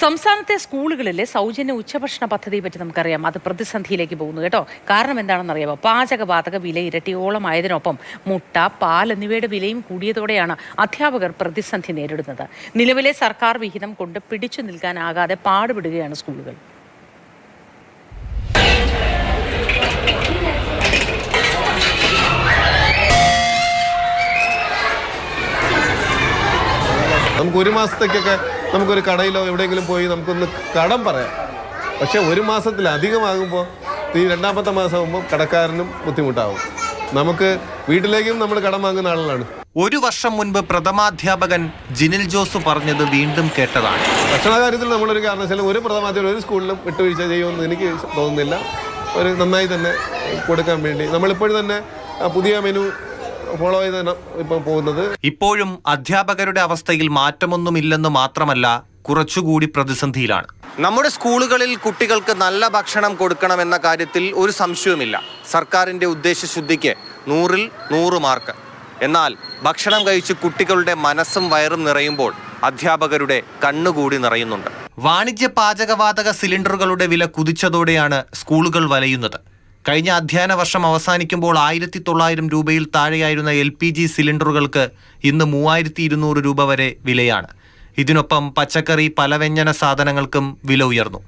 സംസ്ഥാനത്തെ സ്കൂളുകളിലെ സൗജന്യ ഉച്ചഭക്ഷണ പദ്ധതിയെ പറ്റി നമുക്കറിയാം. അത് പ്രതിസന്ധിയിലേക്ക് പോകുന്നു കേട്ടോ. കാരണം എന്താണെന്നറിയാമോ? പാചകവാതക വില ഇരട്ടിയോളമായതിനൊപ്പം മുട്ട, പാൽ എന്നിവയുടെ വിലയും കൂടിയതോടെയാണ് അധ്യാപകർ പ്രതിസന്ധി നേരിടുന്നത്. നിലവിലെ സർക്കാർ വിഹിതം കൊണ്ട് പിടിച്ചു നിൽക്കാനാകാതെ പാടുപെടുകയാണ് സ്കൂളുകൾ. നമുക്ക് ഒരു മാസത്തേക്കൊക്കെ നമുക്കൊരു കടയിലോ എവിടെയെങ്കിലും പോയി നമുക്കൊന്ന് കടം പറയാം. പക്ഷെ ഒരു മാസത്തിലധികമാകുമ്പോൾ ഈ രണ്ടാമത്തെ മാസമാകുമ്പോൾ കടക്കാരനും ബുദ്ധിമുട്ടാവും. നമുക്ക് വീട്ടിലേക്കും നമ്മൾ കടം വാങ്ങുന്ന ആളുകളാണ്. ഒരു വർഷം മുൻപ് പ്രഥമാധ്യാപകൻ ജിനിൽ ജോസ് പറഞ്ഞത് വീണ്ടും കേട്ടതാണ്. ഭക്ഷണ കാര്യത്തിൽ നമ്മളൊരു കാരണവശാലും ഒരു പ്രഥമാധ്യാപകൻ ഒരു സ്കൂളിലും വിട്ടുവീഴ്ച ചെയ്യുമെന്ന് എനിക്ക് തോന്നുന്നില്ല. ഒരു നന്നായി തന്നെ കൊടുക്കാൻ വേണ്ടി നമ്മളിപ്പോഴും തന്നെ പുതിയ മെനു ഫോളോ ചെയ്താണ് ഇപ്പം പോകുന്നത്. ഇപ്പോഴും അധ്യാപകരുടെ അവസ്ഥയിൽ മാറ്റമൊന്നുമില്ലെന്ന് മാത്രമല്ല, കുറച്ചുകൂടി പ്രതിസന്ധിയിലാണ്. നമ്മുടെ സ്കൂളുകളിൽ കുട്ടികൾക്ക് നല്ല ഭക്ഷണം കൊടുക്കണമെന്ന കാര്യത്തിൽ ഒരു സംശയവുമില്ല. സർക്കാരിന്റെ ഉദ്ദേശശുദ്ധിക്ക് 100-ൽ 100 മാർക്ക്. എന്നാൽ ഭക്ഷണം കഴിച്ച് കുട്ടികളുടെ മനസ്സും വയറും നിറയുമ്പോൾ അധ്യാപകരുടെ കണ്ണുകൂടി നിറയുന്നുണ്ട്. വാണിജ്യ പാചകവാതക സിലിണ്ടറുകളുടെ വില കുതിച്ചതോടെയാണ് സ്കൂളുകൾ വലയുന്നത്. കഴിഞ്ഞ അധ്യയന വർഷം അവസാനിക്കുമ്പോൾ 1900 രൂപയിൽ താഴെയായിരുന്ന LPG സിലിണ്ടറുകൾക്ക് ഇന്ന് 3200 രൂപ വരെ വിലയാണ്. ഇതിനൊപ്പം പച്ചക്കറി, പലവ്യഞ്ജന സാധനങ്ങൾക്കും വില ഉയർന്നു.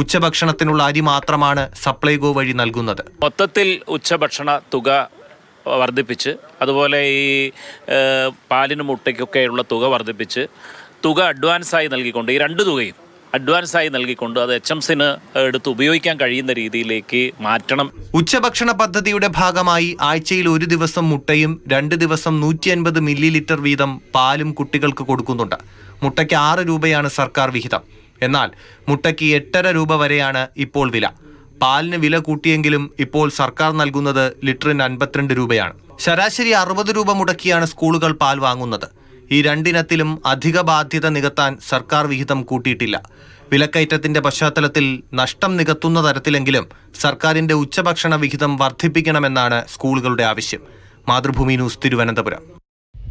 ഉച്ചഭക്ഷണത്തിനുള്ള അരി മാത്രമാണ് സപ്ലൈകോ വഴി നൽകുന്നത്. മൊത്തത്തിൽ ഉച്ചഭക്ഷണ തുക വർദ്ധിപ്പിച്ച്, അതുപോലെ ഈ പാലിനും മുട്ടയ്ക്കൊക്കെയുള്ള തുക വർദ്ധിപ്പിച്ച് തുക അഡ്വാൻസായി നൽകിക്കൊണ്ട്, ഈ രണ്ട് തുകയും അഡ്വാൻസായി നൽകിക്കൊണ്ട് അത് HMCന് എടുത്ത് ഉപയോഗിക്കാൻ കഴിയുന്ന രീതിയിലേക്ക് മാറ്റണം. ഉച്ചഭക്ഷണ പദ്ധതിയുടെ ഭാഗമായി ആഴ്ചയിൽ ഒരു ദിവസം മുട്ടയും 2 ദിവസം 150 മില്ലി ലിറ്റർ വീതം പാലും കുട്ടികൾക്ക് കൊടുക്കുന്നുണ്ട്. മുട്ടയ്ക്ക് 6 രൂപയാണ് സർക്കാർ വിഹിതം. എന്നാൽ മുട്ടയ്ക്ക് 8.5 രൂപ വരെയാണ് ഇപ്പോൾ വില. പാലിന് വില കൂട്ടിയെങ്കിലും ഇപ്പോൾ സർക്കാർ നൽകുന്നത് ലിറ്ററിന് 52 രൂപയാണ്. ശരാശരി 60 രൂപ മുടക്കിയാണ് സ്കൂളുകൾ പാൽ വാങ്ങുന്നത്. ഈ രണ്ടിനത്തിലും അധിക ബാധ്യത നികത്താൻ സർക്കാർ വിഹിതം കൂട്ടിയിട്ടില്ല. വിലക്കയറ്റത്തിന്റെ പശ്ചാത്തലത്തിൽ നഷ്ടം നികത്തുന്ന തരത്തിലെങ്കിലും സർക്കാരിന്റെ ഉച്ചഭക്ഷണ വിഹിതം വർദ്ധിപ്പിക്കണമെന്നാണ് സ്കൂളുകളുടെ ആവശ്യം. മാതൃഭൂമി ന്യൂസ്, തിരുവനന്തപുരം.